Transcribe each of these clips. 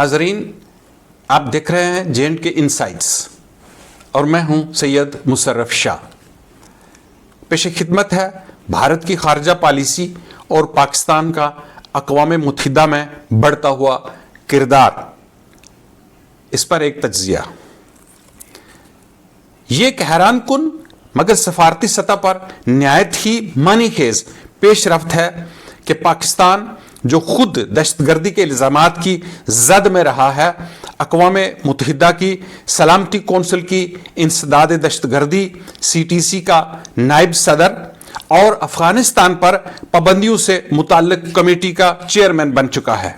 नाजरीन, आप देख रहे हैं जे&के इनसाइट्स और मैं हूं सैयद मुशर्रफ शाह। पेशे खिदमत है भारत की खारजा पॉलिसी और पाकिस्तान का अक़वाम मुत्तहिदा में बढ़ता हुआ किरदार, इस पर एक तज्ज़िया। ये एक हैरान कुन मगर सफारती सतह पर नहायत ही मानीखेज पेशरफ्त है कि पाकिस्तान जो खुद दहशतगर्दी के इल्ज़ामात की जद में रहा है, अक़वाम मुत्तहिदा की सलामती कौंसिल की इंसदाद दहशतगर्दी CTC का नायब सदर और अफगानिस्तान पर पाबंदियों से मुताल्लिक़ कमेटी का चेयरमैन बन चुका है।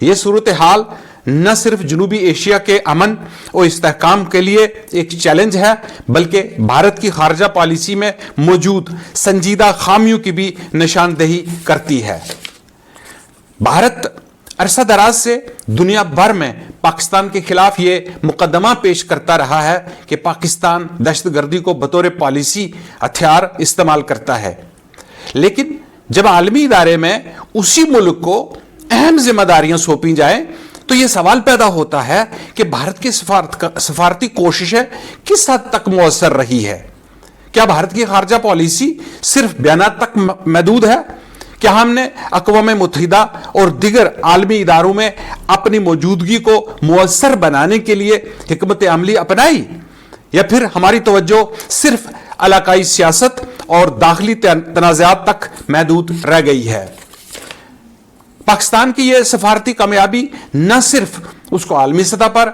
ये सूरत हाल न सिर्फ जनूबी एशिया के अमन और इस्तेहकाम के लिए एक चैलेंज है, बल्कि भारत की खारजा पॉलिसी में मौजूद संजीदा खामियों की भी निशानदेही करती है। भारत अरसा दराज से दुनिया भर में पाकिस्तान के खिलाफ ये मुकदमा पेश करता रहा है कि पाकिस्तान दहशतगर्दी को बतौर पॉलिसी हथियार इस्तेमाल करता है, लेकिन जब आलमी इदारे में उसी मुल्क को अहम जिम्मेदारियां सौंपी जाए तो ये सवाल पैदा होता है कि भारत की सफारती कोशिशें किस हद तक मुअस्सर रही है। क्या भारत की खारजा पॉलिसी सिर्फ बयानात तक महदूद है? क्या हमने अक़वाम मुत्तहिदा और दिगर आलमी इदारों में अपनी मौजूदगी को मुअस्सर बनाने के लिए हिकमत अमली अपनाई, या फिर हमारी तवज्जो सिर्फ इलाकाई सियासत और दाखिली तनाज़ात तक महदूद रह गई है? पाकिस्तान की यह सफारती कामयाबी न सिर्फ उसको आलमी सतह पर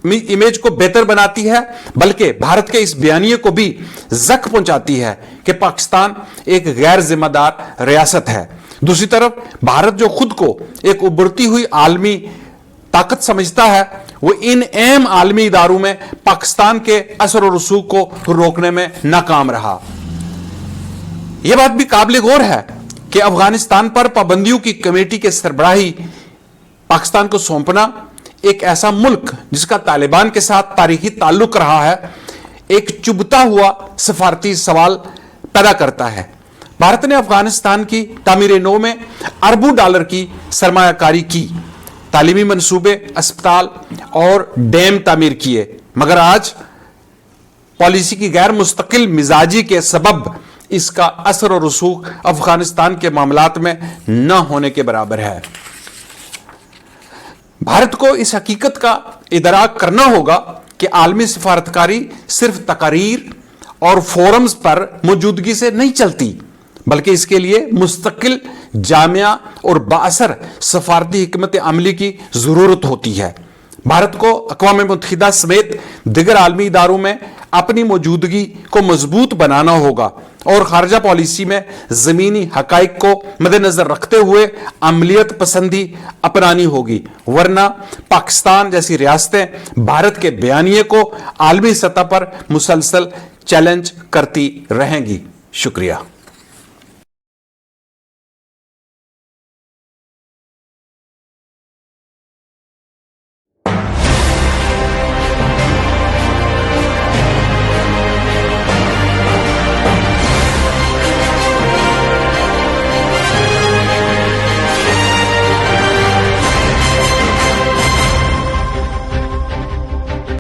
इमेज को बेहतर बनाती है, बल्कि भारत के इस बयानिए को भी जख्म पहुंचाती है कि पाकिस्तान एक गैर जिम्मेदार रियासत है। दूसरी तरफ भारत जो खुद को एक उभरती हुई आलमी ताकत समझता है, वो इन अहम आलमी इदारों में पाकिस्तान के असर और रसूख को रोकने में नाकाम रहा। यह बात भी काबिल गौर है कि अफगानिस्तान पर पाबंदियों की कमेटी के सरबराही पाकिस्तान को सौंपना एक ऐसा मुल्क जिसका तालिबान के साथ तारीखी ताल्लुक रहा है, एक चुभता हुआ सफारती सवाल पैदा करता है। भारत ने अफगानिस्तान की तामीर नौ में अरबों डॉलर की सरमायाकारी की, तालीमी मंसूबे, अस्पताल और डैम तामीर किए, मगर आज पॉलिसी की गैर मुस्तकिल मिजाजी के सबब इसका असर और रसूख अफगानिस्तान के मामलात में न होने के बराबर है। भारत को इस हकीकत का इदराक करना होगा कि आलमी सफारतकारी सिर्फ तकारीर और फोरम्स पर मौजूदगी से नहीं चलती, बल्कि इसके लिए मुस्तकिल, जामिया और बाअसर सफारती हिकमत अमली की जरूरत होती है। भारत को अक़वाम मुत्तहिदा समेत दिगर आलमी इदारों में अपनी मौजूदगी को मजबूत बनाना होगा और खारजा पॉलिसी में ज़मीनी हकाइक को मद्देनजर रखते हुए अमलियत पसंदी अपनानी होगी, वरना पाकिस्तान जैसी रियासतें भारत के बयानिए को आलमी सतह पर मुसलसल चैलेंज करती रहेंगी। शुक्रिया।